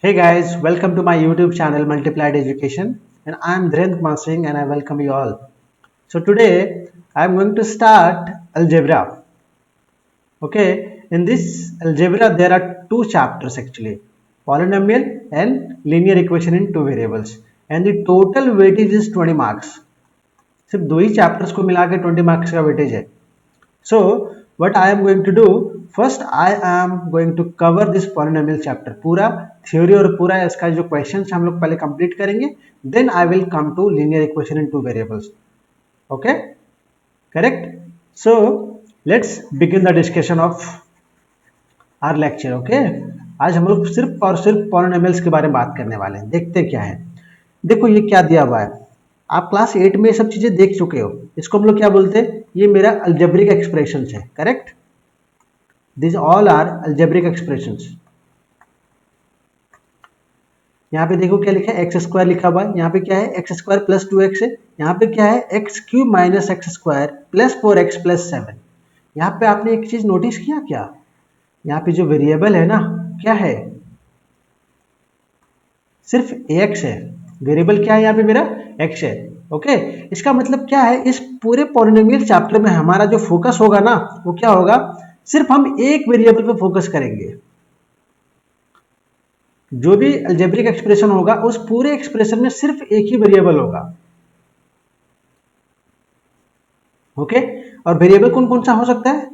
Hey guys, welcome to my YouTube channel Multiplied Education, and I'm Dhirendra Kumar Singh and I welcome you all. So today I'm going to start algebra. Okay, in this algebra there are two chapters actually, polynomial and linear equation in two variables, and the total weightage is 20 marks. सिर्फ दो ही chapters को मिला के 20 marks का weightage है. So what I am going to do, first I am going to cover this polynomial chapter. पूरा theory और पूरा इसका जो questions हम लोग पहले complete करेंगे, then I will come to linear equation in two variables. Okay, correct? So let's begin the discussion of our lecture. Okay, आज हम लोग सिर्फ और सिर्फ polynomials के बारे में बात करने वाले हैं. देखते क्या है. देखो ये क्या दिया हुआ है. आप क्लास 8 में ये सब चीजें देख चुके हो. इसको हम लोग क्या बोलते हैं? ये मेरा अल्जेब्रिक एक्सप्रेशंस है. Correct? This all are algebraic expressions. यहाँ पे देखो क्या लिखा है, एक्स स्क्वायर लिखा हुआ है. यहाँ पे क्या है, एक्स स्क्वायर प्लस 2x है. यहाँ पे क्या है, x cube minus x square plus 4x plus 7. यहाँ पे आपने एक चीज नोटिस किया क्या? यहाँ पे जो वेरिएबल है ना, क्या है, सिर्फ ax है. वेरिएबल क्या है यहाँ पे मेरा, x है. ओके, इसका मतलब क्या है, इस पूरे पॉलिनोमियल चैप्टर में हमारा जो फोकस होगा ना, वो क्या होगा, सिर्फ हम एक वेरिएबल पे फोकस करेंगे. जो भी अलजेब्रिक एक्सप्रेशन होगा उस पूरे एक्सप्रेशन में सिर्फ एक ही वेरिएबल होगा. ओके, और वेरिएबल कौन कौन सा हो सकता है?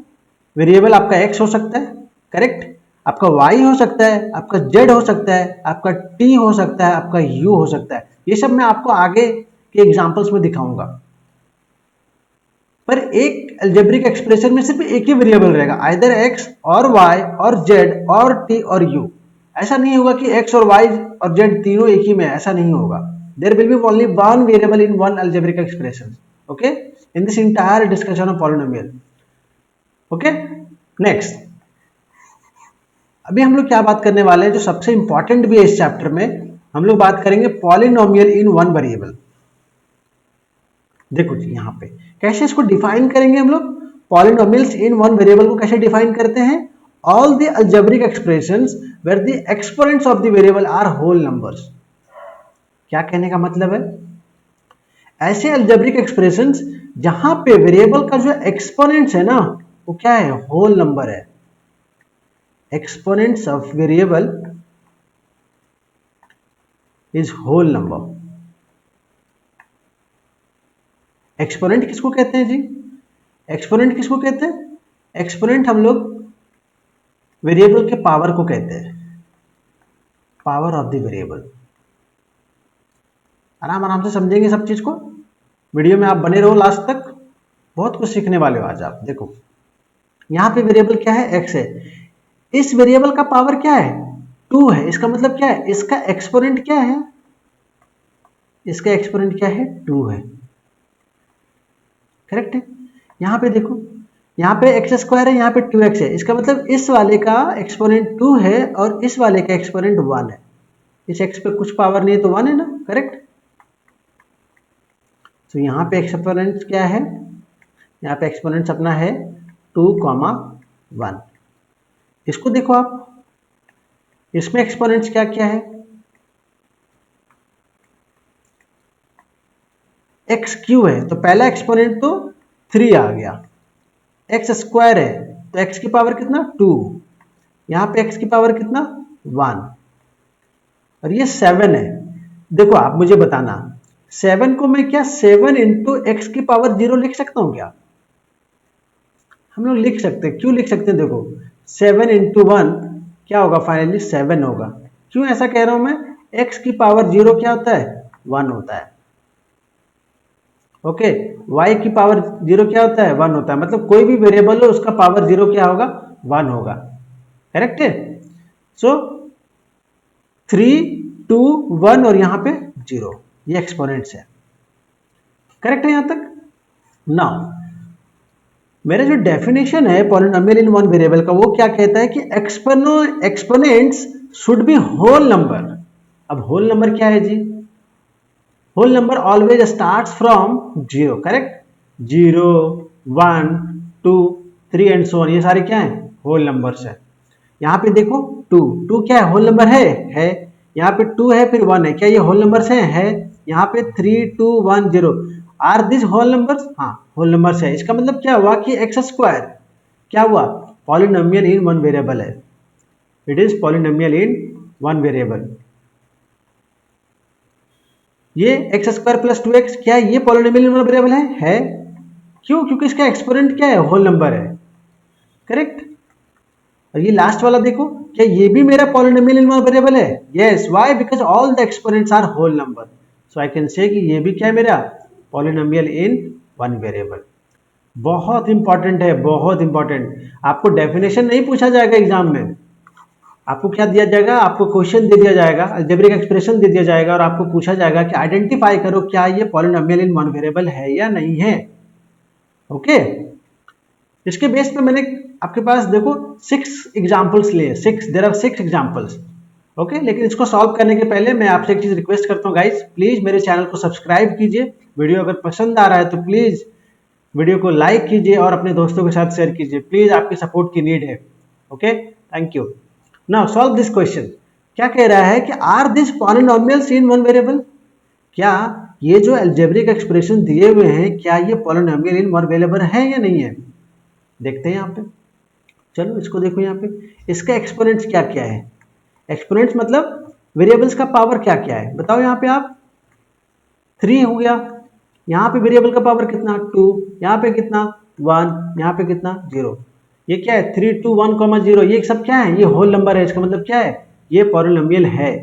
वेरिएबल आपका x हो सकता है. करेक्ट? आपका y हो सकता है, आपका z हो सकता है, आपका t हो सकता है, आपका u हो सकता है. ये सब मैं आपको आगे के एग्जांपल्स में दिखाऊंगा. पर एक अलजेब्रिक एक्सप्रेशन में सिर्फ एक ही वेरिएबल रहेगा, आइदर x और y और z और t और u. ऐसा नहीं होगा कि x और y और z तीनों एक ही में है, ऐसा नहीं होगा. There will be only one variable in one algebraic expression. Okay, in this entire discussion of polynomial. Okay, next. अभी हम लोग क्या बात करने वाले हैं, जो सबसे इंपॉर्टेंट भी है इस चैप्टर में, हम लोग बात करेंगे पॉलिनोमियल इन वन वेरिएबल. देखो जी, यहाँ पे कैसे इसको डिफाइन करेंगे हम लोग. पॉलिनोमियल्स इन वन वेरिएबल को कैसे डिफाइन करते हैं? All the algebraic expressions where the exponents of the variable are whole numbers. क्या कहने का मतलब है? ऐसे अलजेब्रिक एक्सप्रेशंस जहां पे वेरिएबल का जो एक्सपोनेंट्स है ना, वो क्या है, होल नंबर है. Exponents of variable is whole number. Exponent किसको कहते हैं जी? एक्सपोनेंट किसको कहते हैं? एक्सपोनेंट हम लोग वेरिएबल के पावर को कहते हैं, पावर ऑफ द वेरिएबल. आराम आराम से समझेंगे सब चीज को. वीडियो में आप बने रहो लास्ट तक, बहुत कुछ सीखने वाले हो आज आप. देखो यहाँ पे वेरिएबल क्या है, x है. इस वेरिएबल का पावर क्या है, 2 है. इसका मतलब क्या है, इसका एक्सपोनेंट क्या है, इसका एक्सपोनेंट क्या है, 2 है. करेक्ट है? यहाँ पे देखो, यहाँ पे एक्स स्क्वायर है, यहाँ पे 2x है. इसका मतलब इस वाले का एक्सपोनेंट 2 है और इस वाले का एक्सपोनेंट 1 है. इस x पे कुछ पावर नहीं है तो 1 है ना. करेक्ट? तो यहाँ पे एक्सपोनेंट क्या है, यहाँ पे एक्सपोनेंट अपना है 2,1. इसको देखो आप, इसमें एक्सपोनेंट्स क्या क्या है, एक्स क्यू है तो पहला एक्सपोनेंट तो 3 आ गया. एक्स स्क्वायर है तो एक्स की पावर कितना, 2. यहाँ पे एक्स की पावर कितना, 1. और ये 7 है. देखो आप मुझे बताना, 7 को मैं क्या 7 इंटू एक्स की पावर 0 लिख सकता हूँ क्या? हम लोग लिख सकते हैं. क्यों लिख सकते हैं? देखो 7 इंटू 1 क्या होगा, फाइनली 7 होगा. क्यों ऐसा कह रहा हूं मैं? एक्स की पावर 0 क्या होता है, 1 होता है. ओके, y की पावर 0 क्या होता है, 1 होता है. मतलब कोई भी वेरिएबल हो उसका पावर 0 क्या होगा, 1 होगा. करेक्ट है? सो 3, 2, 1 और यहाँ पे 0, ये एक्सपोनेंट्स है. करेक्ट है यहाँ तक? नाउ मेरा जो डेफिनेशन है पॉलिनोमियल इन वन वेरिएबल का, वो क्या कहता है कि exponents should be whole number. अब होल नंबर क्या है जी? Whole number always starts from 0. Correct? 0, 1, 2, 3 and so on, ये सारे क्या है, होल नंबर्स है. यहाँ पे देखो 2 क्या है, होल नंबर है. यहाँ पे 2 है फिर 1 है, क्या ये होल नंबर्स है? यहाँ पे 3 2 1 0 आर दिस होल नंबर्स? हाँ होल नंबर्स है। इसका मतलब क्या हुआ कि एक्स स्क्वायर क्या हुआ? पॉलिनोमियल इन वन वेरिएबल है। It is polynomial in one variable. ये एक्स स्क्वायर प्लस 2x क्या ये पॉलिनोमियल इन वन वेरिएबल है? क्यों? क्योंकि इसका एक्सपोनेंट क्या है? होल नंबर है। करेक्ट। और ये लास्ट वाला देखो, क्या ये भी मेरा पॉलिनोमियल इन वन वेरिएबल है? Yes. Why? Because all the exponents are whole number, so I can say कि ये भी क्या है मेरा? Polynomial in one variable. बहुत इंपॉर्टेंट है, बहुत इंपॉर्टेंट। आपको डेफिनेशन नहीं पूछा जाएगा एग्जाम में, आपको क्या दिया जाएगा? आपको क्वेश्चन दे दिया जाएगा, अलजेब्रिक एक्सप्रेशन दे दिया जाएगा और आपको पूछा जाएगा कि आइडेंटिफाई करो क्या ये पॉलिनोमियल इन वन वेरिएबल है या नहीं है। ओके। इसके बेस पे मैंने आपके पास देखो 6 एग्जांपल्स लिए, 6 देयर आर 6 एग्जांपल्स। ओके। लेकिन इसको सॉल्व करने के पहले मैं आपसे एक चीज रिक्वेस्ट करता हूँ गाइस, प्लीज मेरे चैनल को सब्सक्राइब कीजिए। वीडियो अगर पसंद आ रहा है तो प्लीज वीडियो को लाइक कीजिए और अपने दोस्तों के साथ शेयर कीजिए। प्लीज आपकी सपोर्ट की नीड है। Okay, thank you. Now solve this question. क्या कह रहा है कि are this polynomials in one variable? क्या ये जो अलजेब्रिक एक्सप्रेशन दिए हुए हैं क्या ये पॉलिनोमियल इन वन वेरिएबल है या नहीं है? देखते हैं यहाँ पे। चलो इसको देखो यहाँ पे, इसका एक्सपोनेंट्स क्या क्या है? एक्सपोनेंट्स मतलब वेरिएबल्स का पावर क्या क्या है? बताओ यहाँ पे आप। 3 हो गया, यहाँ पे वेरिएबल का पावर कितना? 2, यहाँ पे कितना? 1, यहाँ पे कितना? 0। ये क्या है? 3 2 1 0, ये सब क्या है? ये होल नंबर है। इसका मतलब क्या है? ये पॉलिनोमियल है।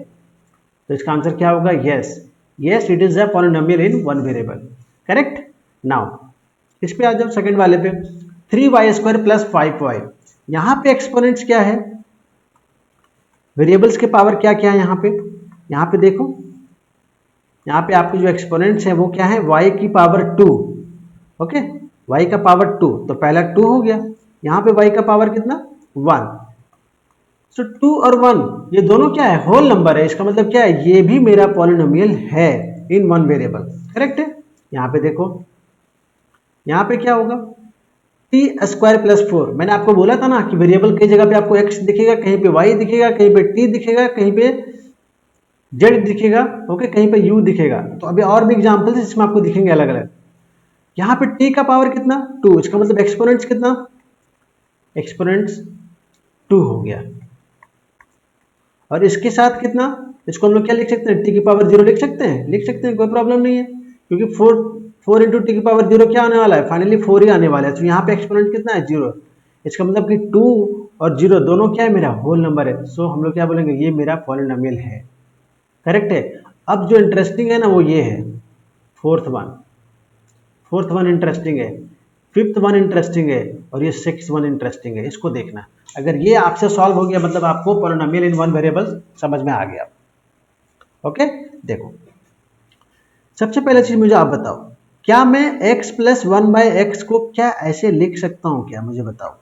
तो इसका आंसर क्या होगा? Yes, yes it is a polynomial in one variable. Correct. Now इस पे आ जाओ सेकंड वाले पे। 3y² प्लस 5y, यहाँ पे एक्सपोनेंट्स क्या है? वेरिएबल्स के पावर क्या क्या है यहाँ पे? यहाँ पे देखो, यहाँ पे आपके जो एक्सपोनेंट्स है वो क्या है? y की पावर 2। ओके, y का पावर 2, तो पहला 2 हो गया। यहाँ पे y का पावर कितना? 1। सो 2 और 1 ये दोनों क्या है? होल नंबर है। इसका मतलब क्या है? ये भी मेरा पॉलिनोमियल है इन वन वेरिएबल। करेक्ट है। यहाँ पे देखो, यहाँ पे क्या होगा? t² plus 4। मैंने आपको बोला था ना कि वेरिएबल कई जगह पे आपको x दिखेगा, कहीं पे y दिखेगा, कहीं पे t दिखेगा, कहीं पे z दिखेगा, ओके, कहीं पे u दिखेगा। तो अभी और भी एग्जांपल्स इसमें आपको दिखेंगे अलग अलग। यहाँ पे t का पावर कितना? 2। इसका मतलब एक्सपोनेंट्स कितना? एक्सपोनेंट्स 2 हो गया। और इसके साथ कितना? इसको हम लोग क्या लिख सकते हैं? t की पावर 0 लिख सकते हैं, लिख सकते हैं, कोई प्रॉब्लम नहीं है, क्योंकि 4 इंटू टी की पावर 0 क्या आने वाला है? फाइनली 4 ही आने वाला है। तो यहाँ पे एक्सपोनेंट कितना है? 0। इसका मतलब कि 2 और 0 दोनों क्या है? मेरा होल नंबर है। सो हम लोग क्या बोलेंगे? ये मेरा पॉलिनोमियल है। करेक्ट है। अब जो इंटरेस्टिंग है ना वो ये है, फोर्थ वन इंटरेस्टिंग है, फिफ्थ वन इंटरेस्टिंग है और ये सिक्स वन इंटरेस्टिंग है। इसको देखना, अगर ये आपसे सॉल्व हो गया मतलब आपको पॉलिनोमियल इन वन वेरिएबल समझ में आ गया। ओके, देखो सबसे पहले चीज मुझे आप बताओ, क्या मैं x प्लस 1/x को क्या ऐसे लिख सकता हूं क्या? मुझे बताओ।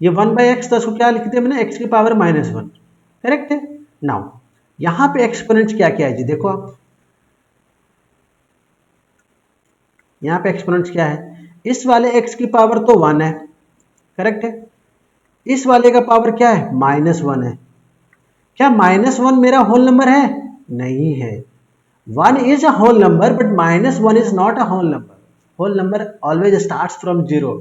ये 1/x था, इसको क्या लिख दिया मैंने? x की पावर -1। करेक्ट है। नाउ यहां पे एक्सपोनेंट्स क्या क्या है जी? देखो आप, यहां पे एक्सपोनेंट्स क्या है? इस वाले x की पावर तो 1 है। करेक्ट है। इस वाले का पावर क्या है? -1 है। क्या -1 मेरा होल नंबर है? नहीं है। 1 is a whole number but -1 is not a whole number. Whole number always starts from 0.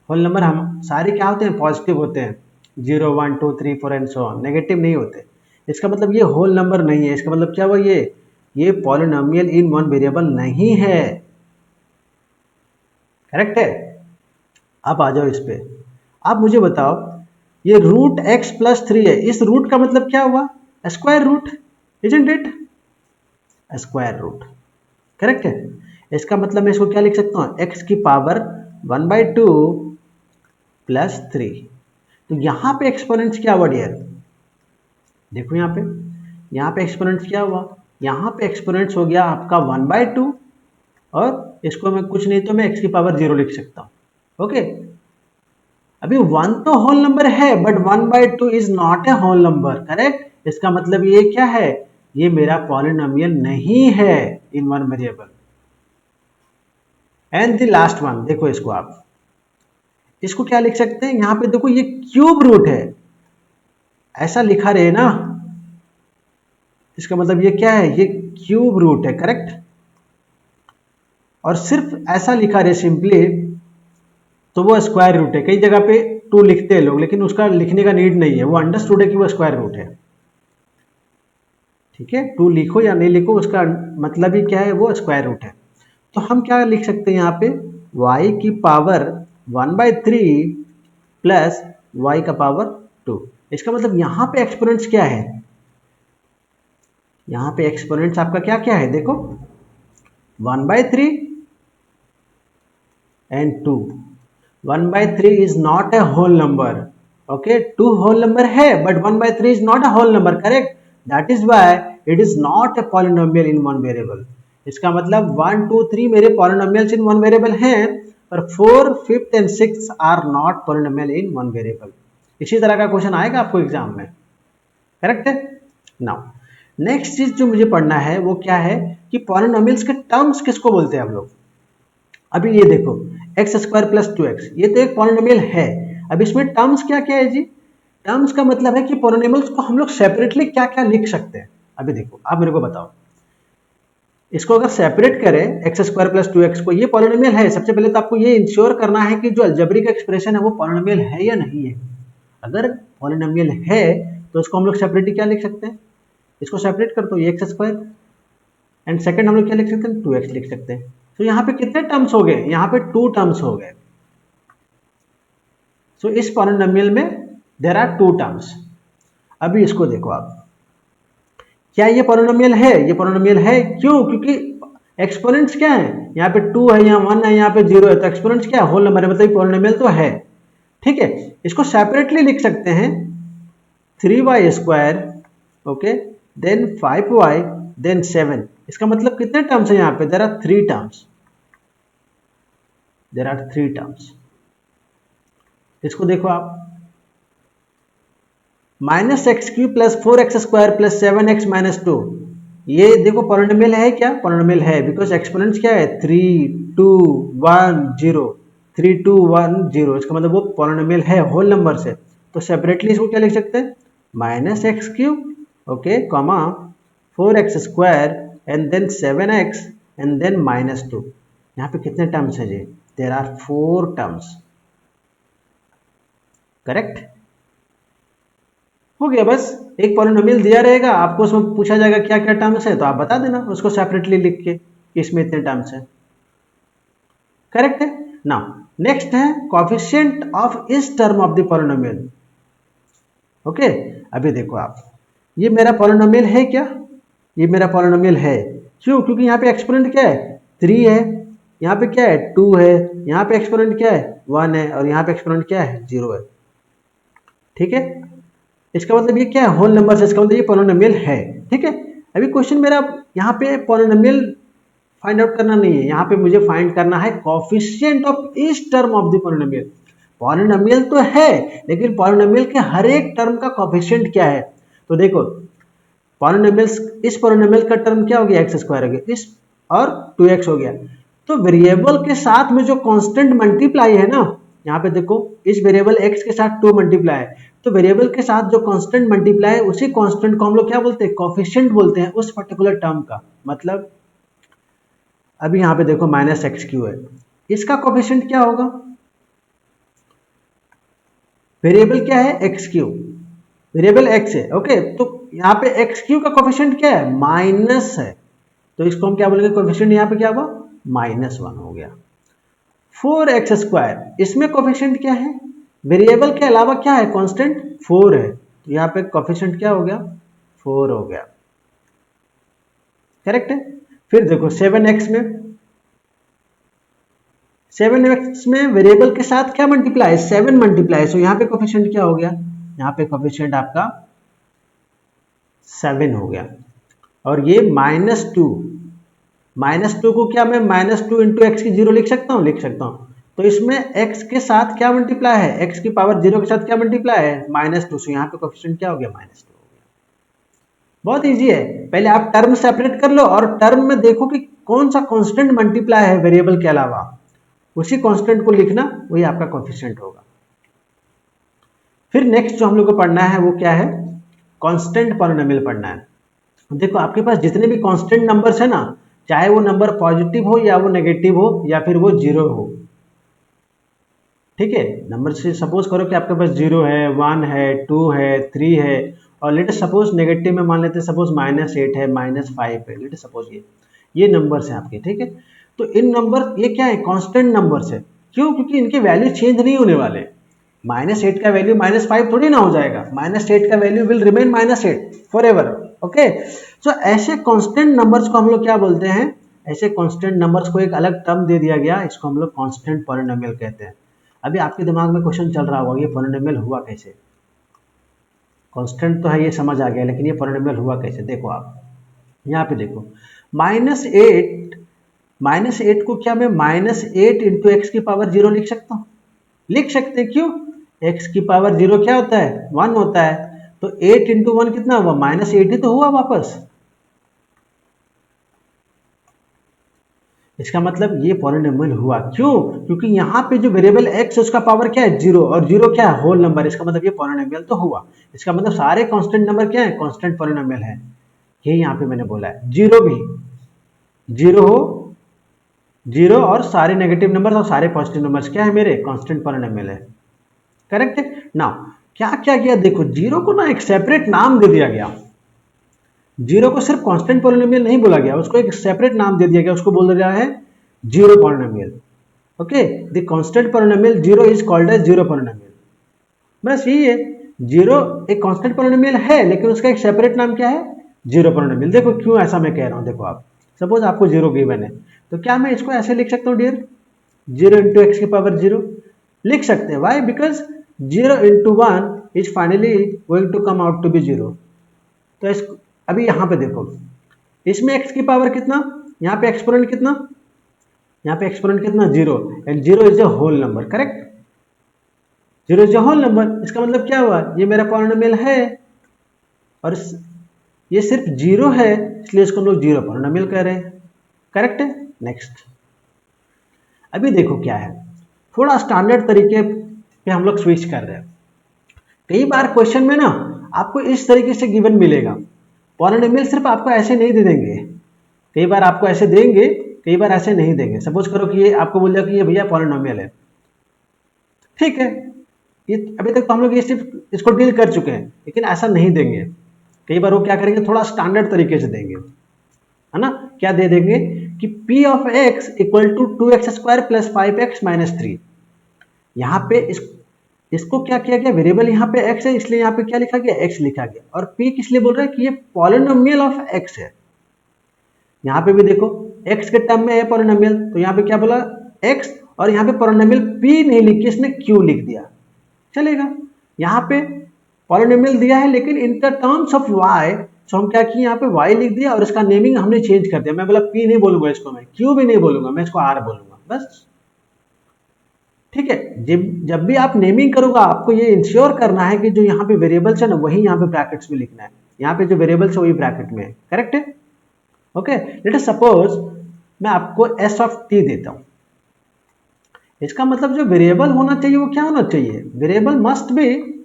whole number हम सारे क्या होते हैं? पॉजिटिव होते हैं। 0 1 2 3 4 एंड सो ऑन, नेगेटिव नहीं होते। इसका मतलब ये होल नंबर नहीं है। इसका मतलब क्या हुआ? ये पॉलिनोमियल इन वन वेरिएबल नहीं है। करेक्ट है। अब आ जाओ इस पे। आप मुझे बताओ, ये रूट x प्लस 3 है, इस रूट का मतलब क्या हुआ? Square root, isn't it? Square root. Correct है। इसका मतलब मैं इसको क्या लिख सकता हूँ? x की पावर 1/2 प्लस 3। तो यहाँ पे एक्सपोनेंट्स क्या हुआ डियर? देखो यहाँ पे एक्सपोनेंट्स क्या हुआ? यहाँ पे एक्सपोनेंट्स हो गया आपका 1/2 और इसको मैं कुछ नहीं तो मैं x की पावर 0 लिख सकता हूँ। ओके, अभी 1 तो होल नंबर है but 1/2 is not a whole number. Correct. इसका मतलब ये क्या है? ये मेरा पॉलिनोमियल नहीं है इन one variable. And the last one, देखो इसको आप, इसको क्या लिख सकते हैं? यहाँ पे देखो ये क्यूब रूट है। ऐसा लिखा रहे ना, इसका मतलब ये क्या है, ये क्यूब रूट है, करेक्ट। और सिर्फ ऐसा लिखा रहे सिंपली तो वो स्क्वायर रूट है। कई जगह पे 2 लिखते हैं लोग, लेकिन उसका लिखने का नीड नहीं है, वो अंडरस्टूड है कि वो स्क्वायर रूट है। ठीक है, 2 लिखो या नहीं लिखो उसका मतलब ही क्या है, वो स्क्वायर रूट है। तो हम क्या लिख सकते हैं यहाँ पे, y की पावर 1/3 प्लस y का पावर 2। इसका मतलब यहाँ पे एक्सपोनेंट्स क्या है, यहाँ पे एक्सपोनेंट्स आपका क्या क्या है, देखो 1/3 and 2। 1/3 is not a whole number, okay, 2 whole number है but 1/3 is not a whole number, correct. That is why it is not a polynomial in one variable. इसका मतलब 1 2 3 मेरे पॉलिनोमियल्स इन वन वेरिएबल हैं, पर 4 5 and 6 are not polynomial in one variable. इसी तरह का question आएगा आपको एग्जाम में, करेक्ट है। नाउ नेक्स्ट चीज जो मुझे पढ़ना है वो क्या है कि पॉलिनोमियल्स के टर्म्स किसको बोलते हैं हम लोग। अभी ये देखो एक्स स्क्वायर प्लस 2x, ये तो एक पॉलिनोमियल है। अब इसमें टर्म्स क्या क्या है जी, टर्म्स का मतलब है कि पॉलिनोमियल्स को हम लोग सेपरेटली क्या क्या लिख सकते हैं। अभी देखो आप मेरे को बताओ, इसको अगर सेपरेट करें एक्स स्क्वायर प्लस 2x को, ये पॉलिनोमियल है। सबसे पहले तो आपको ये इंश्योर करना है कि जो अलजेब्रिक एक्सप्रेशन है वो पॉलिनोमियल है या नहीं है। अगर पॉलिनोमियल है तो उसको हम लोग सेपरेटली क्या लिख सकते हैं, इसको सेपरेट कर दो, ये एक्स स्क्वायर, एंड सेकंड हम लोग क्या लिख सकते हैं, 2x लिख सकते हैं। तो यहाँ पे कितने टर्म्स हो गए, यहाँ पे 2 टर्म्स हो गए। सो इस पॉलिनोमियल में देयर आर 2 टर्म्स। अभी इसको देखो आप, क्या ये पॉलिनोमियल है, ये पॉलिनोमियल है, क्यों, क्योंकि एक्सपोनेंट्स क्या है, यहाँ पे 2 है, यहाँ 1 है, यहाँ पे 0 है, तो एक्सपोनेंट्स क्या है, होल नंबर है, मतलब पॉलिनोमियल तो है। ठीक है, इसको सेपरेटली लिख सकते हैं 3y square, okay, then 5y, then 7। इसका मतलब कितने टर्म्स है यहाँ पे, there are 3 terms, there are 3 terms. इसको देखो आप, minus x cube plus 4x square plus 7x minus 2, ये देखो पॉलिनोमियल है क्या, पॉलिनोमियल है, बिकॉज एक्सपोनेंट्स क्या है 3 2 1 0, 3 2 1 0, इसका मतलब वो पॉलिनोमियल है होल नंबर से। तो सेपरेटली इसको क्या लिख सकते हैं, minus x cube, okay, comma 4x square and then 7x and then minus 2। यहाँ पे कितने टर्म्स है जी, देयर आर 4 टर्म्स, करेक्ट। हो गया, बस एक पॉलिनोमियल दिया रहेगा आपको, उसमें पूछा जाएगा क्या क्या टर्म्स है, तो आप बता देना उसको सेपरेटली लिख के कि इसमें इतने टर्म्स है, करेक्ट है। नाउ नेक्स्ट है कोएफिशिएंट ऑफ इस term of the polynomial, okay. अभी देखो आप, ये मेरा पॉलिनोमियल है क्या, ये मेरा पॉलिनोमियल है, क्यों, क्योंकि यहाँ पे एक्सपोनेंट क्या है 3 है, यहाँ पे क्या है 2 है, यहाँ पे एक्सपोनेंट क्या है 1 है, और यहाँ पे एक्सपोनेंट क्या है 0 है। ठीक है, इसका मतलब ये क्या है, होल नंबर से, इसका मतलब ये पॉलिनोमियल है। ठीक है, अभी क्वेश्चन मेरा यहाँ पे पॉलिनोमियल फाइंड आउट करना नहीं है, यहाँ पे मुझे फाइंड करना है coefficient of each term of the polynomial. Polynomial तो है, लेकिन पॉलिनोमियल के हर एक टर्म का कोएफिशिएंट क्या है। तो देखो पॉलिनोमियल्स, इस पॉलिनोमियल का टर्म क्या हो गया, एक्स स्क्वायर हो गया, इस और 2x हो गया। तो वेरिएबल के साथ में जो कांस्टेंट मल्टीप्लाई है ना, यहाँ पे देखो इस वेरिएबल x के साथ 2 मल्टीप्लाई है, तो वेरिएबल के साथ जो कांस्टेंट मल्टीप्लाई है उसी कांस्टेंट को हम लोग क्या बोलते हैं, कोएफिशिएंट बोलते हैं उस पर्टिकुलर टर्म का। मतलब अभी यहाँ पे देखो माइनस एक्स क्यू है, इसका कोएफिशिएंट क्या होगा, वेरिएबल क्या है एक्स क्यू, वेरिएबल एक्स है, ओके, तो यहाँ पे एक्स क्यू का कोएफिशिएंट क्या है, माइनस है, तो इसको हम क्या बोलेंगे, कोएफिशिएंट यहाँ पे क्या हुआ, -1 हो गया। 4x स्क्वायर, इसमें कोएफिशिएंट क्या है, वेरिएबल के अलावा क्या है, कांस्टेंट 4 है, तो यहाँ पे कोएफिशिएंट क्या हो गया, 4 हो गया, करेक्ट है। फिर देखो 7x में वेरिएबल के साथ क्या मल्टीप्लाई, 7 मल्टीप्लाई, सो यहाँ पे कोएफिशिएंट क्या हो गया, यहाँ पे कोएफिशिएंट आपका 7 हो गया। और ये -2 को क्या मैं -2 इंटू एक्स की 0 लिख सकता हूँ, लिख सकता हूँ। तो इसमें x के साथ क्या मल्टीप्लाई है, x की पावर 0 के साथ क्या मल्टीप्लाई है, -2, सो यहाँ पे कोएफिशिएंट क्या हो गया, -2 हो गया। बहुत इजी है, पहले आप टर्म सेपरेट कर लो और टर्म में देखो कि कौन सा कांस्टेंट मल्टीप्लाई है वेरिएबल के अलावा, उसी कांस्टेंट को लिखना, वही आपका कोएफिशिएंट होगा। फिर नेक्स्ट जो हम लोग को पढ़ना है वो क्या है, कांस्टेंट पॉलिनोमियल पढ़ना है। देखो आपके पास जितने भी कांस्टेंट नंबर्स है ना, चाहे वो नंबर पॉजिटिव हो या वो नेगेटिव हो या फिर वो जीरो हो, ठीक है। नंबर से सपोज करो कि आपके पास 0 है, 1 है, 2 है, 3 है, और लेट सपोज नेगेटिव में मान लेते हैं, सपोज -8 है, -5 है, लेट सपोज ये नंबर्स हैं आपके, ठीक है। तो इन नंबर ये क्या है, कांस्टेंट नंबर्स है। क्यों? क्योंकि इनके वैल्यू चेंज नहीं होने वाले। -8 का वैल्यू -5 थोड़ी ना हो जाएगा, -8 का value will remain -8 for ever. Okay, so ऐसे कांस्टेंट नंबर्स को हम लोग क्या बोलते हैं, ऐसे कांस्टेंट नंबर्स को एक अलग टर्म दे दिया गया, इसको हम लोग कांस्टेंट पॉलिनोमियल कहते हैं। अभी आपके दिमाग में क्वेश्चन चल रहा होगा, ये पॉलिनोमियल हुआ कैसे? कांस्टेंट तो है, ये समझ आ गया, लेकिन ये पॉलिनोमियल हुआ कैसे? देखो आप यहाँ पे देखो, -8 को क्या मैं -8 इंटू एक्स की पावर 0 लिख सकता हूँ? लिख सकते हैं। क्यों? एक्स की पावर 0 क्या होता है, 1 होता है। तो 8 इंटू 1 कितना हुआ, -8 ही तो हुआ वापस। इसका मतलब ये पॉलिनोमियल हुआ। क्यों? क्योंकि यहाँ पे जो वेरिएबल x है उसका पावर क्या है, 0, और 0 क्या है, होल नंबर। इसका मतलब ये पॉलिनोमियल तो हुआ। इसका मतलब सारे कांस्टेंट नंबर क्या है, कांस्टेंट पॉलिनोमियल है। ये यहाँ पे मैंने बोला है। 0 भी 0 हो, 0 और सारे नेगेटिव नंबर और सारे पॉजिटिव नंबर्स क्या है, मेरे कांस्टेंट पॉलिनोमियल है। करेक्ट है ना? क्या क्या किया, देखो 0 को ना एक सेपरेट नाम दे दिया गया। 0 को सिर्फ कांस्टेंट पॉलिनोमियल नहीं बोला गया, उसको एक सेपरेट नाम दे दिया गया, उसको बोल दिया है zero polynomial. Okay, the constant polynomial 0 is called as zero polynomial. बस यही है, 0 एक कांस्टेंट पॉलिनोमियल है, लेकिन उसका एक सेपरेट नाम क्या है, जीरो पॉलिनोमियल। देखो क्यों ऐसा मैं कह रहा हूं, देखो आप सपोज आपको 0 गिवन है, तो क्या मैं इसको ऐसे लिख सकता हूँ डियर, 0 इंटू एक्स की पावर 0 लिख सकते हैं। Why? Because 0 into 1 is finally going to come out to be 0। तो इस अभी यहाँ पे देखो, इसमें x की पावर कितना, यहाँ पे एक्सपोनेंट कितना, यहाँ पे एक्सपोनेंट कितना, 0, and 0 is a whole number. Correct, 0 is a whole number. इसका मतलब क्या हुआ, ये मेरा पॉलिनोमियल है, और ये सिर्फ 0 है, इसलिए इसको हम लोग जीरो पॉलिनोमियल कह रहे हैं। करेक्ट है। नेक्स्ट, अभी देखो क्या है, थोड़ा स्टैंडर्ड तरीके पे हम लोग स्विच कर रहे हैं। कई बार क्वेश्चन में ना आपको इस तरीके से गिवन मिलेगा, पॉलिनोमियल सिर्फ आपको ऐसे नहीं दे देंगे, कई बार आपको ऐसे देंगे, कई बार ऐसे नहीं देंगे। सपोज करो कि ये आपको बोल दिया कि ये भैया पॉलिनोमियल है, ठीक है, ये अभी तक तो हम लोग ये सिर्फ इसको डील कर चुके हैं, लेकिन ऐसा नहीं देंगे। कई बार वो क्या करेंगे, थोड़ा स्टैंडर्ड तरीके से देंगे, है ना। क्या दे देंगे कि p of x equal to 2x² plus 5x minus 3। यहाँ पे इसको क्या किया गया, वेरिएबल यहाँ पे x है, इसलिए यहाँ पे क्या लिखा गया, x लिखा गया, और p किस लिए बोल रहा है कि ये पॉलिनोमियल ऑफ x है। यहाँ पे भी देखो x के टर्म में है पॉलिनोमियल, तो यहाँ पे क्या बोला, x, और यहाँ पे पॉलिनोमियल p नहीं लिख के इसने q लिख दिया, चलेगा। यहाँ पे पॉलिनोमियल दिया है, लेकिन in the terms of y, तो हम क्या किए, यहाँ पे y लिख दिया और इसका नेमिंग हमने चेंज कर दिया। मैं बोला p नहीं बोलूंगा इसको, मैं q भी नहीं बोलूंगा, मैं इसको r बोलूंगा, बस। ठीक है, जब भी आप नेमिंग करोगे, आपको ये इंश्योर करना है कि जो यहाँ पे वेरिएबल्स है ना, वही यहाँ पे ब्रैकेट्स में लिखना है। यहाँ पे जो वेरिएबल्स है वही ब्रैकेट में है। करेक्ट है। ओके, लेट अस सपोज मैं आपको s ऑफ t देता हूँ। इसका मतलब जो वेरिएबल होना चाहिए वो क्या होना चाहिए, variable must be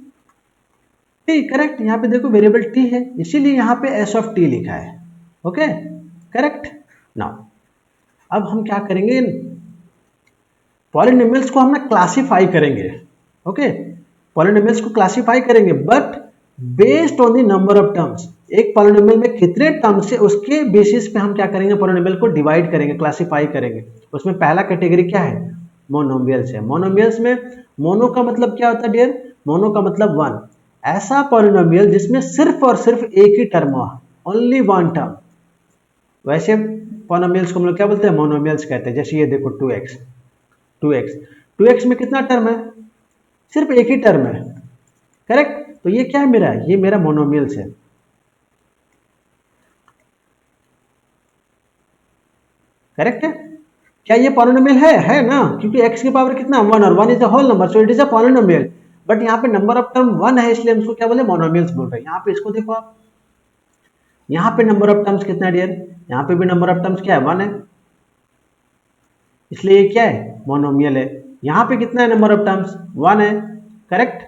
t। Correct, यहाँ पे देखो वेरिएबल t है, इसीलिए यहाँ पे s ऑफ t लिखा है। Okay, correct. नाउ अब हम क्या करेंगे, पॉलिनोमियल्स को हम ना क्लासीफाई करेंगे। ओके, पॉलिनोमियल्स को क्लासीफाई करेंगे, but based on the number of terms. एक पॉलिनोमियल में कितने टर्म्स है उसके बेसिस पे हम क्या करेंगे, पॉलिनोमियल को डिवाइड करेंगे, क्लासीफाई करेंगे। उसमें पहला कैटेगरी क्या है, मोनोमियल्स है। मोनोमियल्स में मोनो का मतलब क्या होता है डियर, मोनो का मतलब वन। ऐसा पॉलिनोमियल जिसमें सिर्फ और सिर्फ एक ही टर्म हो, ओनली वन टर्म, वैसे पॉलिनोमियल्स को हम लोग क्या बोलते हैं, मोनोमियल्स कहते हैं। जैसे ये देखो 2x में कितना टर्म है, सिर्फ एक ही टर्म है। करेक्ट, तो ये क्या है मेरा, ये मेरा मोनोमियल्स है। करेक्ट है। क्या ये पॉलिनोमियल है ना, क्योंकि x की पावर कितना, 1, और 1 is a whole number, so it is a polynomial. But यहाँ पे नंबर ऑफ टर्म 1 है, इसलिए हम इसको क्या बोले, मोनोमियल्स बोल रहे हैं। यहाँ पे इसको देखो आप, यहाँ पे नंबर ऑफ टर्म्स कितना है डियर, यहाँ पे भी नंबर ऑफ टर्म्स क्या है, 1 है, इसलिए ये क्या है, मोनोमियल है। यहाँ पे कितना है नंबर ऑफ टर्म्स, 1 है। करेक्ट,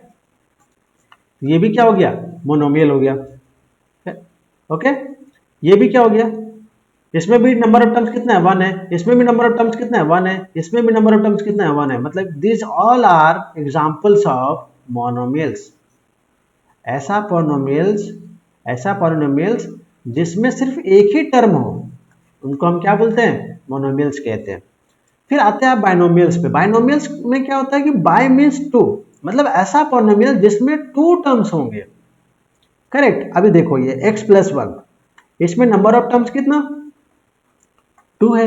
ये भी क्या हो गया, मोनोमियल हो गया। ओके, ये भी क्या हो गया, इसमें भी नंबर ऑफ टर्म्स कितना है, 1 है, इसमें भी नंबर ऑफ टर्म्स कितना है, 1 है, इसमें भी नंबर ऑफ टर्म्स कितना है, 1 है। मतलब this all are examples of monomials. ऐसा पॉलिनोमियल्स, ऐसा पॉलिनोमियल्स जिसमें सिर्फ एक ही टर्म हो, उनको हम क्या बोलते हैं, मोनोमियल्स कहते हैं। फिर आते हैं आप बाइनोमियल्स पे। बाइनोमियल्स में क्या होता है कि बाय मीन्स टू, मतलब ऐसा पॉलिनोमियल जिसमें 2 टर्म्स होंगे। करेक्ट। अभी देखो ये x प्लस 1, इसमें नंबर ऑफ टर्म्स कितना, 2 है।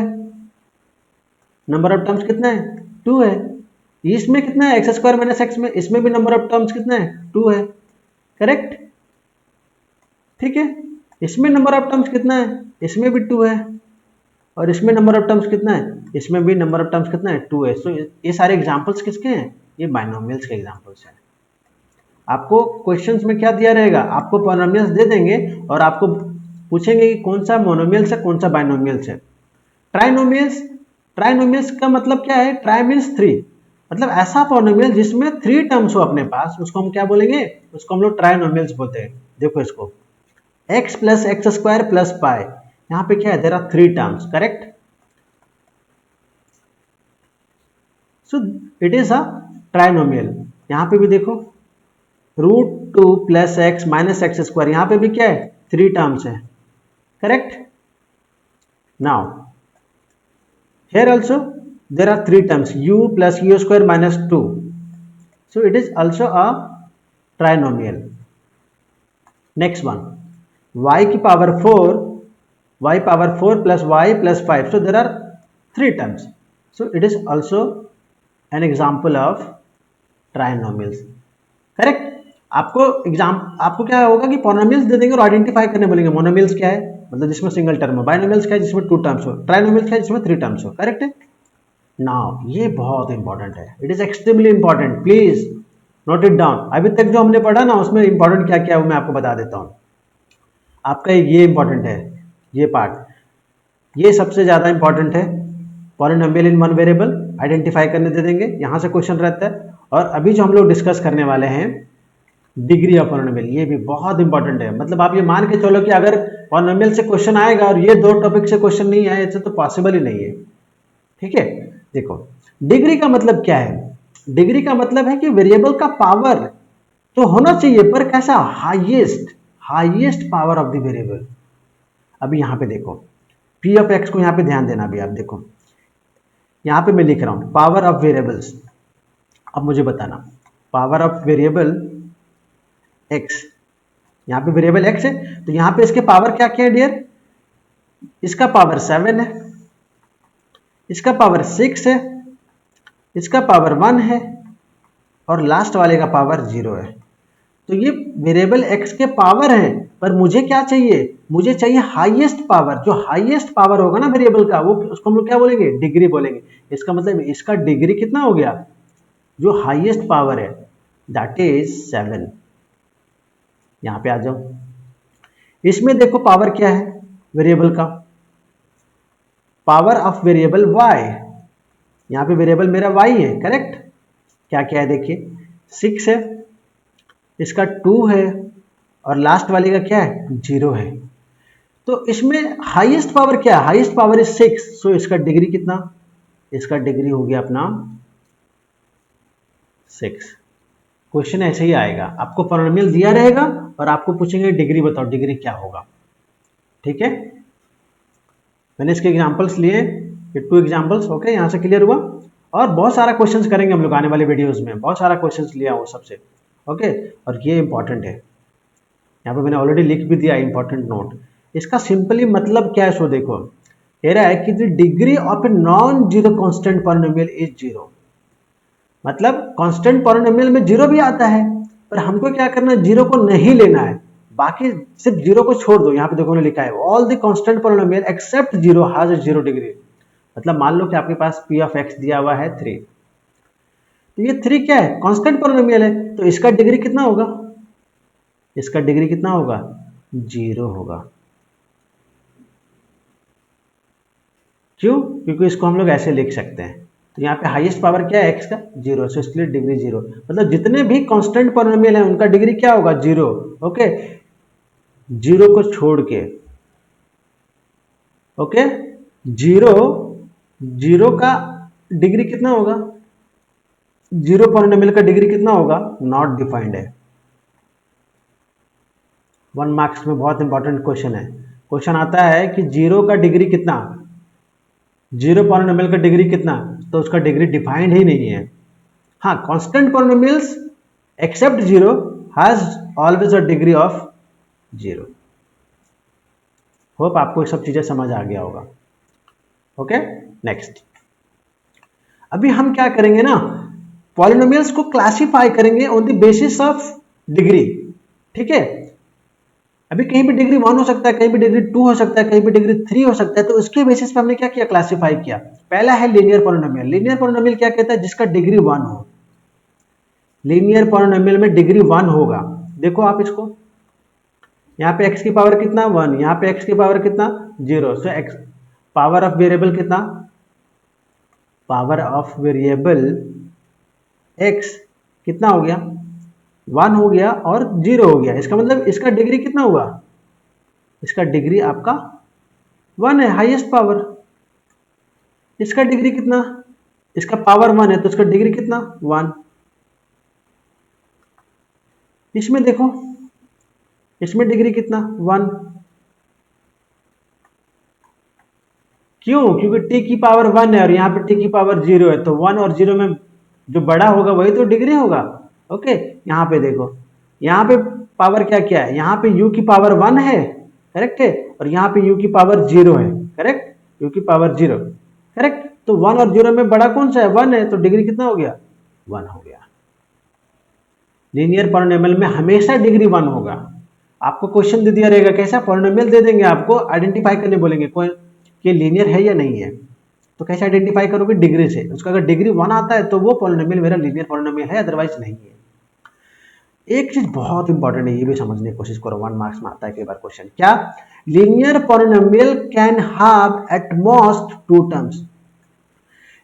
नंबर ऑफ टर्म्स कितना है, 2 है। इसमें कितना है, एक्स स्क्वायर माइनस एक्स में, इसमें भी नंबर ऑफ टर्म्स कितना है, 2 है। करेक्ट, ठीक है। इसमें नंबर ऑफ टर्म्स कितना है, इसमें भी 2 है। और इसमें नंबर ऑफ टर्म्स कितना है, इसमें भी नंबर ऑफ टर्म्स कितना है, 2 है। सो ये सारे एग्जांपल्स किसके हैं, ये बाइनोमियल्स के एग्जांपल्स हैं। आपको क्वेश्चंस में क्या दिया रहेगा, आपको पॉलिनोमियल्स दे देंगे और आपको पूछेंगे कि कौन सा मोनोमियल्स है, कौन सा बाइनोमियल्स है। ट्राइनोमियल्स, ट्राइनोमियल्स का मतलब क्या है, ट्राई मीन्स 3, मतलब ऐसा पॉलिनोमियल जिसमें 3 टर्म्स हो अपने पास, उसको हम क्या बोलेंगे, उसको हम लोग ट्राइनोमियल्स बोलते हैं। देखो इसको, x plus x square plus pi, यहाँ पे क्या है, there are 3 terms. Correct, so it is a trinomial. यहाँ पे भी देखो √2 plus x minus x square, यहाँ पे भी क्या है, 3 टर्म्स है। Correct, now here also there are 3 terms, u plus u square minus 2, so it is also a trinomial. Next one, y की power 4, y power 4 plus y plus 5, so there are 3 terms, so it is also an example of trinomials. Correct. आपको क्या होगा कि polynomials दे देंगे और identify करने बोलेंगे, monomials क्या है, मतलब जिसमें सिंगल टर्म हो, बाइनोमियल्स क्या है जिसमें 2 टर्म्स हो, ट्राइनोमियल्स क्या है जिसमें 3 टर्म्स हो। करेक्ट है। नाउ ये बहुत इंपॉर्टेंट है, it is extremely important, please note it down. अभी तक जो हमने पढ़ा ना उसमें इंपॉर्टेंट क्या क्या है वो मैं आपको बता देता हूँ। आपका ये इंपॉर्टेंट है, ये पार्ट, ये सबसे ज्यादा इंपॉर्टेंट है। Polynomial in one variable identify करने दे देंगे, यहां से क्वेश्चन रहता है। और अभी जो हम लोग डिस्कस करने वाले हैं डिग्री ऑफ पॉलिनोमियल, ये भी बहुत इंपॉर्टेंट है। मतलब आप ये मान के चलो कि अगर पॉलिनोमियल से क्वेश्चन आएगा और ये 2 टॉपिक से क्वेश्चन नहीं आए, ऐसे तो पॉसिबल ही नहीं है। ठीक है, देखो डिग्री का मतलब क्या है, डिग्री का मतलब है कि वेरिएबल का पावर तो होना चाहिए, पर कैसा, highest, highest power of the variable. अभी यहां पे देखो पी ऑफ एक्स को, यहां पे ध्यान देना। अभी आप देखो यहां पे मैं लिख रहा हूं पावर ऑफ वेरिएबल्स। अब मुझे बताना पावर ऑफ वेरिएबल एक्स, यहां पे वेरिएबल एक्स है तो यहां पे इसके पावर क्या क्या है डियर, इसका पावर 7 है, इसका पावर 6 है, इसका पावर 1 है और लास्ट वाले का पावर 0 है। तो ये वेरिएबल x के पावर हैं, पर मुझे क्या चाहिए, मुझे चाहिए हाईएस्ट पावर। जो हाईएस्ट पावर होगा ना वेरिएबल का, वो उसको हम लोग क्या बोलेंगे, डिग्री बोलेंगे। इसका मतलब इसका डिग्री कितना हो गया, जो हाईएस्ट पावर है दैट इज 7। यहां पे आ जाओ, इसमें देखो पावर क्या है वेरिएबल का, पावर ऑफ वेरिएबल y, यहां पे वेरिएबल मेरा y है। करेक्ट, क्या क्या है देखिए, 6 है, इसका 2 है और लास्ट वाले का क्या है, 0 है। तो इसमें हाईएस्ट पावर क्या है, हाईएस्ट पावर इज 6, सो इसका डिग्री कितना, इसका डिग्री हो गया अपना 6। क्वेश्चन ऐसे ही आएगा, आपको पॉलिनोमियल दिया रहेगा और आपको पूछेंगे डिग्री बताओ, डिग्री क्या होगा। ठीक है, मैंने इसके एग्जांपल्स लिए, ये 2 एग्जांपल्स। ओके, यहां से क्लियर हुआ। और बहुत सारा क्वेश्चंस करेंगे हम लोग आने वाले वीडियोस में, बहुत सारा क्वेश्चंस लिया हूं सबसे। ओके, और ये इंपॉर्टेंट है, यहाँ पे मैंने ऑलरेडी लिख भी दिया इंपॉर्टेंट नोट। इसका सिंपली मतलब क्या है, सो देखो कह रहा है कि the degree of a non zero constant polynomial is 0। मतलब कांस्टेंट पॉलिनोमियल में 0 भी आता है, पर हमको क्या करना है, 0 को नहीं लेना है, बाकी सिर्फ 0 को छोड़ दो। यहाँ पे देखो लिखा है all the constant polynomial except 0 has 0 degree. मतलब मान लो कि आपके पास p ऑफ x दिया हुआ है 3, तो ये 3 क्या है, कांस्टेंट पॉलिनोमियल है, तो इसका डिग्री कितना होगा, इसका डिग्री कितना होगा, 0 होगा। क्यों, क्योंकि इसको हम लोग ऐसे लिख सकते हैं, तो यहाँ पे हाईएस्ट पावर क्या है x का 0, सो इसलिए डिग्री 0। मतलब जितने भी कांस्टेंट पॉलिनोमियल हैं उनका डिग्री क्या होगा 0। ओके, 0 को छोड़ के, ओके, 0 0 का डिग्री कितना होगा, 0 पॉलिनोमियल का डिग्री कितना होगा, नॉट डिफाइंड है। 1 मार्क्स में बहुत इंपॉर्टेंट क्वेश्चन है। क्वेश्चन आता है कि 0 का डिग्री कितना, 0 पॉलिनोमियल का डिग्री कितना, तो उसका डिग्री डिफाइंड ही नहीं है। हाँ, constant polynomials except 0 has always a degree of 0। Hope आपको ये सब चीजें समझ आ गया होगा। Okay, next. अभी हम क्या करेंगे ना, पॉलिनोमियल्स को क्लासिफाई करेंगे on the basis of degree. ठीक है, अभी कहीं भी डिग्री 1 हो सकता है, कहीं भी डिग्री 2 हो सकता है, कहीं भी डिग्री 3 हो सकता है। तो उसके बेसिस पे हमने क्या किया, क्लासिफाई किया। पहला है लीनियर पॉलिनोमियल। लीनियर पॉलिनोमियल क्या कहता है, जिसका डिग्री 1 हो। लीनियर पॉलिनोमियल में डिग्री 1 होगा। देखो आप इसको, यहाँ पे x की पावर कितना 1, यहाँ पे x की पावर कितना 0। सो x पावर ऑफ वेरिएबल कितना, पावर ऑफ वेरिएबल x कितना हो गया, 1 हो गया और 0 हो गया। इसका मतलब इसका डिग्री कितना हुआ, इसका डिग्री आपका 1 है, हाईएस्ट पावर। इसका डिग्री कितना, इसका पावर 1 है तो इसका डिग्री कितना 1। इसमें देखो, इसमें डिग्री कितना 1। क्यों, क्योंकि t की पावर 1 है और यहाँ पे t की पावर 0 है, तो 1 और 0 में जो बड़ा होगा वही तो डिग्री होगा। ओके, यहाँ पे देखो, यहाँ पे पावर क्या क्या है, यहाँ पे u की पावर 1 है, करेक्ट है, और यहाँ पे u की पावर 0 है, करेक्ट, u की पावर 0, करेक्ट। तो 1 और 0 में बड़ा कौन सा है, 1 है, तो डिग्री कितना हो गया, 1 हो गया। लीनियर पॉलिनोमियल में हमेशा डिग्री 1 होगा। आपको क्वेश्चन दे दिया रहेगा कैसा, पॉलिनोमियल दे देंगे आपको, आइडेंटिफाई करने बोलेंगे कोई कि लीनियर है या नहीं है। तो कैसे आइडेंटिफाई करोगे, डिग्री से। उसका अगर डिग्री 1 आता है तो वो पॉलिनोमियल मेरा लीनियर पॉलिनोमियल है, अदरवाइज नहीं है। एक चीज बहुत इंपॉर्टेंट है, ये भी समझने की कोशिश करो, 1 मार्क्स में आता है कई बार क्वेश्चन। क्या, linear polynomial can have at most 2 terms.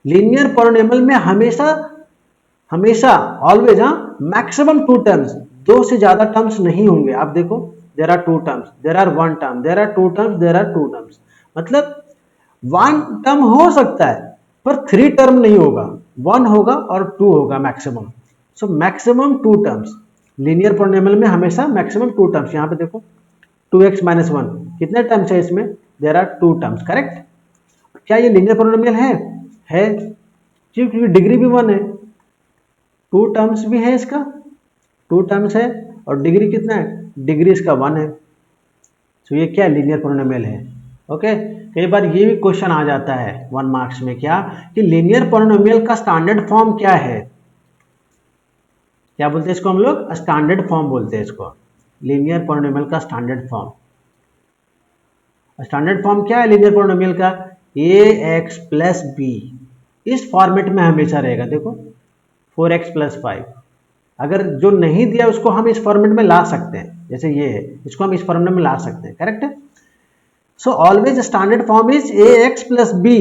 Linear polynomial में हमेशा हमेशा ऑलवेज मैक्सिमम 2 टर्म्स, 2 से ज्यादा टर्म्स नहीं होंगे। आप देखो, there are 2 terms, there are 1 term, there are 2 terms, there are 2 terms. मतलब 1 टर्म हो सकता है पर 3 टर्म नहीं होगा, 1 होगा और 2 होगा maximum. So maximum 2 terms, linear polynomial में हमेशा मैक्सिमम 2 टर्म्स। यहाँ पे देखो 2x - 1 कितने टर्म्स है इसमें, देयर आर 2 टर्म्स, करेक्ट। क्या ये लीनियर पॉलिनोमियल है क्योंकि डिग्री भी 1 है, 2 टर्म्स भी है, इसका 2 टर्म्स है और डिग्री कितना है, डिग्री इसका 1 है। तो ये क्या लीनियर पॉलिनोमियल है। ओके, कई बार ये भी क्वेश्चन आ जाता है 1 मार्क्स में, क्या कि लीनियर पॉलिनोमियल का स्टैंडर्ड फॉर्म क्या है। क्या बोलते हैं इसको हम लोग, स्टैंडर्ड फॉर्म बोलते हैं इसको, लीनियर पॉलिनोमियल का स्टैंडर्ड फॉर्म। स्टैंडर्ड फॉर्म क्या है लीनियर पॉलिनोमियल का, ax + b, इस फॉर्मेट में हमेशा रहेगा। देखो 4x + 5, अगर जो नहीं दिया उसको हम इस फॉर्मेट में ला सकते हैं, जैसे ये है, इसको हम इस फॉर्मेट में ला सकते हैं, करेक्ट है। So always standard form is ax + b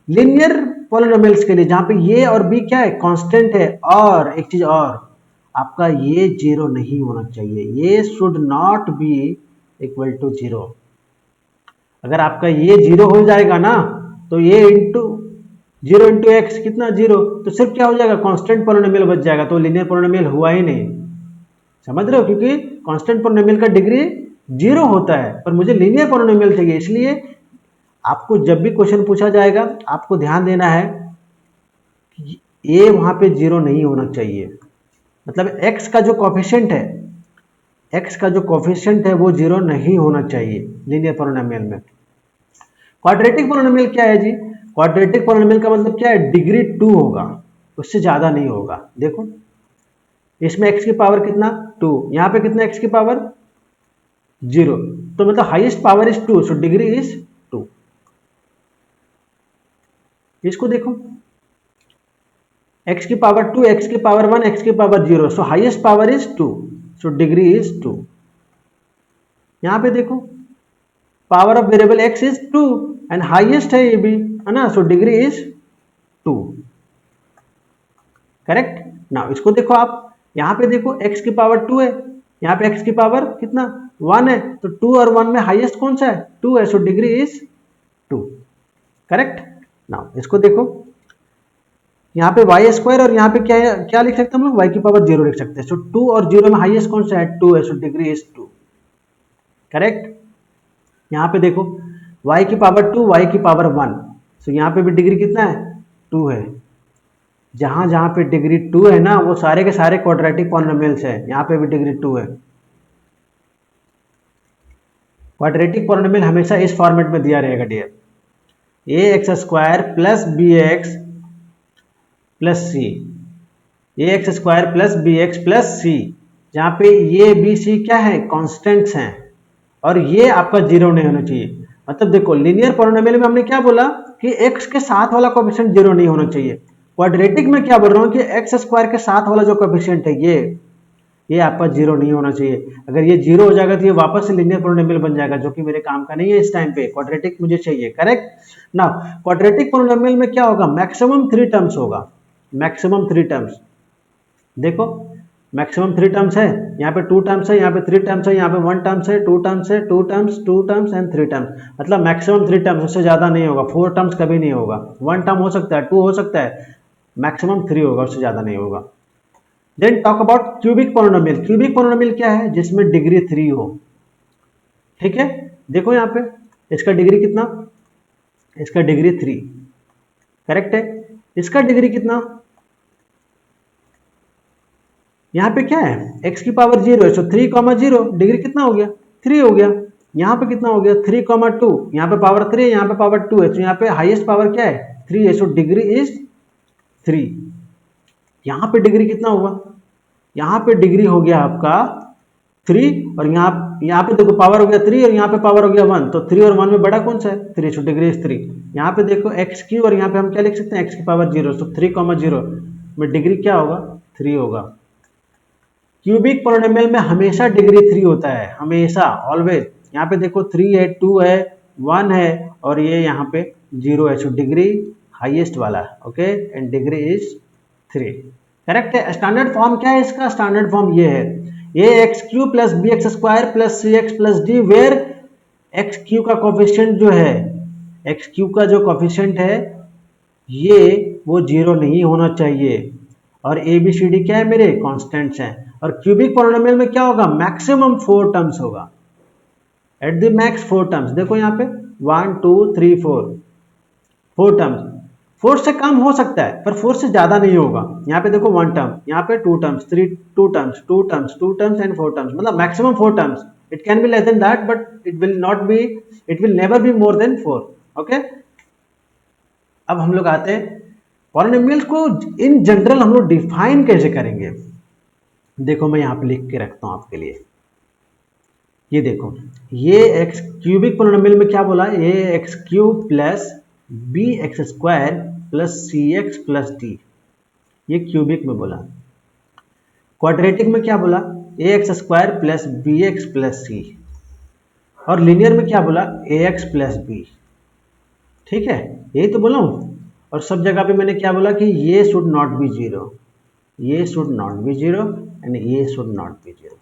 linear polynomials के लिए, जहां पे ये और b क्या है, कांस्टेंट है। और एक चीज और, आपका ये 0 नहीं होना चाहिए, ये should not be equal to 0। अगर आपका ये 0 हो जाएगा ना, तो ये इंटू 0 × x कितना 0, तो सिर्फ क्या हो जाएगा, कांस्टेंट पॉलिनोमियल बच जाएगा, तो लीनियर पॉलिनोमियल हुआ ही नहीं। समझ रहे हो, क्योंकि कांस्टेंट पॉलिनोमियल का डिग्री 0 होता है, पर मुझे लीनियर पॉलिनोमियल चाहिए। इसलिए आपको जब भी क्वेश्चन पूछा जाएगा, आपको ध्यान देना है कि ये वहां पे 0 नहीं होना चाहिए। मतलब x का जो कोफिशिएंट है, x का जो कोफिशिएंट है वो 0 नहीं होना चाहिए लीनियर पॉलिनोमियल में। क्वाड्रेटिक पॉलिनोमियल क्या है जी, क्वाड्रेटिक पॉलिनोमियल का मतलब क्या है, डिग्री 2 होगा, उससे ज्यादा नहीं होगा। देखो इसमें x की पावर कितना 2, यहाँ पे कितना x की पावर 0, तो मतलब highest power is 2, so degree is 2। इसको देखो x की पावर 2, x की पावर 1, x की power 0, so highest power is 2, so degree is 2। यहाँ पे देखो power of variable x is 2 and highest है ये भी, है ना, so degree is 2। Correct. Now इसको देखो आप, यहाँ पे देखो x की पावर 2 है, यहाँ पे x की पावर कितना 1 है, तो 2 और 1 में हाईएस्ट कौन सा है 2 है, so degree is 2, correct. Now इसको देखो, यहाँ पे वाई स्क्वायर और यहाँ पे क्या है, क्या लिख सकते हैं हम लोग, y की पावर 0 लिख सकते हैं, सो 2 और 0 में हाईएस्ट कौन सा है 2 है, सो डिग्री इज 2, करेक्ट। यहाँ पे देखो y की पावर 2 y की पावर 1, सो यहाँ पे भी डिग्री कितना है 2 है। जहां जहां पे डिग्री 2 है ना वो सारे के सारे क्वाड्रेटिक पॉलिनोमियल्स है, यहाँ पे भी डिग्री 2 है। क्वाड्रेटिक पॉलिनोमियल हमेशा इस फॉर्मेट में दिया रहेगा dear, A X square plus B X plus C, A X square plus B X plus C, जहाँ पे ये बी सी क्या है कॉन्स्टेंट्स हैं, और ये आपका जीरो नहीं होना चाहिए। मतलब देखो लीनियर पॉलिनोमियल में हमने क्या बोला कि x के साथ वाला कोएफिशिएंट जीरो नहीं होना चाहिए, क्वाड्रेटिक में क्या बोल रहा हूँ कि एक्स स्क्वायर के साथ वाला जो कोएफिशिएंट है ये आपका जीरो नहीं होना चाहिए। अगर ये जीरो हो जाएगा तो ये वापस से लीनियर पॉलिनोमियल बन जाएगा, जो कि मेरे काम का नहीं है इस टाइम पे, क्वाड्रेटिक मुझे चाहिए, करेक्ट। नाउ क्वाड्रेटिक पॉलिनोमियल में क्या होगा, मैक्सिमम 3 टर्म्स होगा, मैक्सिमम 3 टर्म्स। देखो मैक्सिमम 3 टर्म्स है, यहाँ पे 2 टर्म्स है, यहाँ पे 3 टर्म्स है, यहाँ पे 1 टर्म्स है, 2 टर्म्स है, 2 टर्म्स, 2 टर्म्स एंड 3 टर्म्स, मतलब मैक्सिमम 3 टर्म्स, उससे ज्यादा नहीं होगा। 4 टर्म्स कभी नहीं होगा, 1 टर्म हो सकता है, 2 हो सकता है, मैक्सिमम 3 होगा, उससे ज्यादा नहीं होगा। Then talk about cubic polynomial. Cubic polynomial क्या है, जिसमें डिग्री 3 हो, ठीक है। देखो यहाँ पे इसका डिग्री कितना, इसका डिग्री 3, करेक्ट है। इसका डिग्री कितना, यहाँ पे क्या है x की पावर 0 है, सो 3,0 डिग्री कितना हो गया 3 हो गया। यहाँ पे कितना हो गया 3,2, यहाँ पे पावर 3 है, यहाँ पे पावर 2 है, तो यहाँ पे हाईएस्ट पावर क्या है 3 है, सो डिग्री इज 3। यहाँ पे डिग्री कितना हुआ, यहाँ पे डिग्री हो गया आपका 3, और यहाँ पे देखो पावर हो गया 3 और यहाँ पे पावर हो गया 1, तो 3 और 1 में बड़ा कौन सा है 3, सो डिग्री इज 3। यहाँ पे देखो एक्स की, और यहाँ पे हम क्या लिख सकते हैं x की पावर 0, सो 3,0 में डिग्री क्या होगा 3 होगा। क्यूबिक पॉलिनोमियल में हमेशा डिग्री 3 होता है, हमेशा, ऑलवेज। यहाँ पे देखो 3 है, 2 है, 1 है, और ये यहाँ पे 0 है, सो डिग्री हाईएस्ट वाला है, okay, and degree is 3, correct है। स्टैंडर्ड फॉर्म क्या है इसका, स्टैंडर्ड फॉर्म ये है A X cube plus B X square plus C X plus D, where X cube का कोफिशिएंट जो है, एक्स क्यू का जो कोफिशिएंट है ये वो 0 नहीं होना चाहिए, और ए बी सी डी क्या है मेरे कॉन्स्टेंट्स हैं। और क्यूबिक पॉलिनोमियल में क्या होगा, मैक्सिमम 4 टर्म्स होगा, एट द मैक्स 4 टर्म्स। देखो यहाँ पे 1 2 3 4 टर्म्स, 4 से कम हो सकता है पर 4 से ज्यादा नहीं होगा। यहाँ पे देखो 1 टर्म, यहाँ पे 2 terms, 2 terms, 2 terms, 2 terms and 4 terms, मतलब maximum 4 terms. It can be less than that, but it will not be, it will never be more than 4, okay. अब हम लोग आते हैं पॉलिनोमियल को इन जनरल हम लोग डिफाइन कैसे करेंगे। देखो मैं यहाँ पे लिख के रखता हूँ आपके लिए, ये देखो, ये एक्स क्यूबिक पॉलिनोमियल में क्या बोला, A X cube plus B X square plus C X plus D, ये क्यूबिक में बोला। क्वाड्रेटिक में क्या बोला, A X square plus B X plus C, और लीनियर में क्या बोला ए एक्स प्लस बी, ठीक है, यही तो बोला हूँ। और सब जगह पे मैंने क्या बोला कि ये शुड नॉट बी 0, ये शुड नॉट बी 0 एंड ये शुड नॉट बी 0।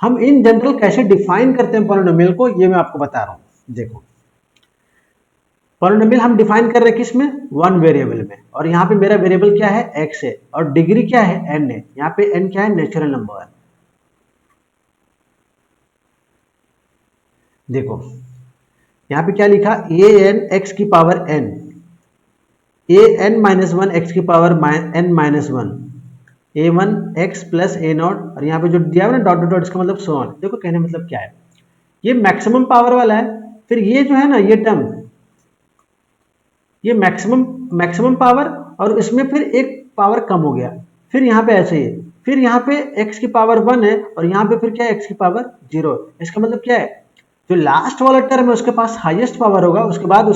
हम इन जनरल कैसे डिफाइन करते हैं पॉलिनोमियल को, ये मैं आपको बता रहा हूं। देखो पॉलिनोमियल हम डिफाइन कर रहे हैं किस में, 1 वेरिएबल में, और यहाँ पे मेरा वेरिएबल क्या है x है, और डिग्री क्या है n है। यहाँ पे n क्या है, नेचुरल नंबर है। देखो यहाँ पे क्या लिखा, a n x की power n, a n minus 1 x की power n minus 1, a1 x plus a not, और यहाँ पे जो दिया है ना डॉट डॉट डॉट, इसका मतलब सो ऑन। देखो कहने मतलब क्या है, ये मैक्सिमम पावर वाला है, फिर ये जो है ना ये टर्म, ये मैक्सिमम पावर, और इसमें फिर एक पावर कम हो गया, फिर यहाँ पे ऐसे ही, फिर यहाँ पे x की पावर 1 है, और यहाँ पे फिर क्या है x की पावर 0। इसका मतलब क्या है, जो लास्ट वाला टर्म है उसके पास हाईएस्ट पावर होगा, उसके बाद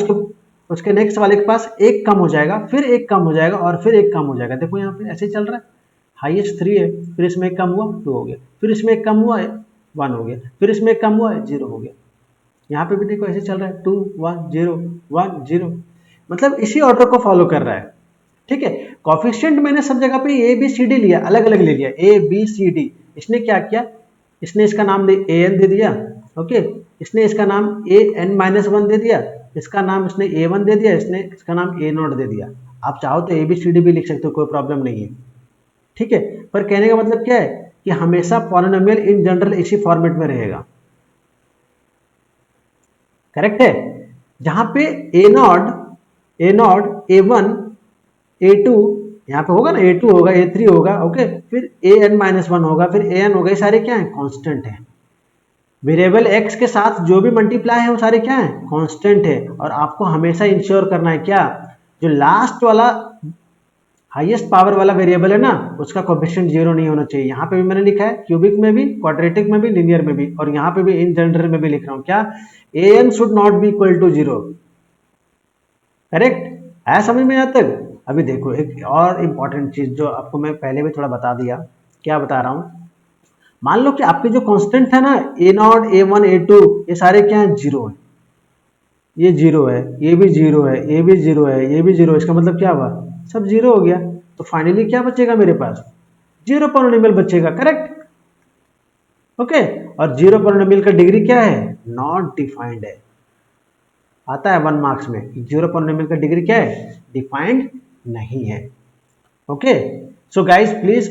उसके नेक्स्ट वाले के पास एक कम हो जाएगा, फिर एक कम हो जाएगा, और फिर एक कम हो जाएगा। देखो यहाँ पे ऐसे ही चल रहा है, हाईएस्ट 3 है, फिर इसमें एक कम हुआ 2 हो गया, फिर इसमें एक कम हुआ है 1 हो गया, फिर इसमें एक कम हुआ है 0 हो गया। यहाँ पे भी देखो ऐसे चल रहा है 2 1 0 1 0, मतलब इसी ऑर्डर को फॉलो कर रहा है, ठीक है। कॉफिशिएंट मैंने सब जगह पे ए बी सी डी लिया, अलग अलग ले लिया, ए बी सी डी। इसने क्या किया, इसने इसका नाम ए एन दे दिया, ओके, इसने इसका नाम ए एन माइनस वन दे दिया, इसका नाम इसने ए वन दे दिया, इसने इसका नाम ए नॉट दे दिया। आप चाहो तो ए बी सी डी भी लिख सकते हो, कोई प्रॉब्लम नहीं है, ठीक है। पर कहने का मतलब क्या है कि हमेशा पॉलिनोमियल इन जनरल इसी फॉर्मेट में रहेगा, करेक्ट है। जहां पे A naught A one A two यहाँ पे होगा ना, ए टू होगा, ए थ्री होगा, ओके, फिर ए एन माइनस वन होगा, फिर ए एन होगा, ये सारे क्या है, कांस्टेंट है। वेरिएबल एक्स के साथ जो भी मल्टीप्लाई है वो सारे क्या है, कांस्टेंट है। और आपको हमेशा इंश्योर करना है क्या, जो लास्ट वाला हाईएस्ट पावर वाला वेरिएबल है ना, उसका कोएफिशिएंट जीरो नहीं होना चाहिए। यहाँ पे भी मैंने लिखा है, क्यूबिक में भी, क्वाड्रेटिक में भी, लिनियर में भी, और यहाँ पे भी इन जनरल में भी लिख रहा हूँ क्या, A N should not be equal to zero, correct. आया समझ में यहाँ तक। अभी देखो एक और इंपॉर्टेंट चीज जो आपको मैं पहले भी थोड़ा बता दिया, क्या बता रहा हूं, मान लो कि आपके जो कांस्टेंट है ना, A naught A one A two, ये सारे क्या है, जीरो है, ये जीरो है, ये भी जीरो है, ये भी जीरो है, ये भी जीरो है। इसका मतलब क्या हुआ, सब जीरो हो गया। तो फाइनली क्या बचेगा मेरे पास, जीरो पॉलिनोमियल बचेगा, करेक्ट, ओके। और जीरो पॉलिनोमियल का डिग्री क्या है, नॉट डिफाइंड है। आता है 1 मार्क्स में, जीरो पॉलिनोमियल का डिग्री क्या है, डिफाइंड नहीं है, ओके। सो गाइस प्लीज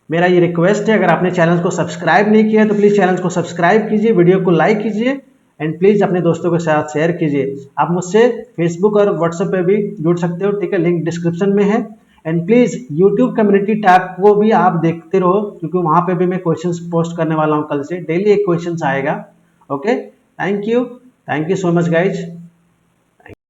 मेरा ये रिक्वेस्ट है, अगर आपने चैनल को सब्सक्राइब नहीं किया तो प्लीज चैनल को सब्सक्राइब कीजिए, वीडियो को लाइक कीजिए, एंड प्लीज अपने दोस्तों के साथ शेयर कीजिए। आप मुझसे फेसबुक और व्हाट्सएप पे भी जुड़ सकते हो, ठीक है, लिंक डिस्क्रिप्शन में है। And please YouTube community tab को भी आप देखते रहो, क्योंकि वहां पे भी मैं क्वेश्चंस पोस्ट करने वाला हूँ, कल से डेली एक क्वेश्चन आएगा, okay. Thank you so much guys.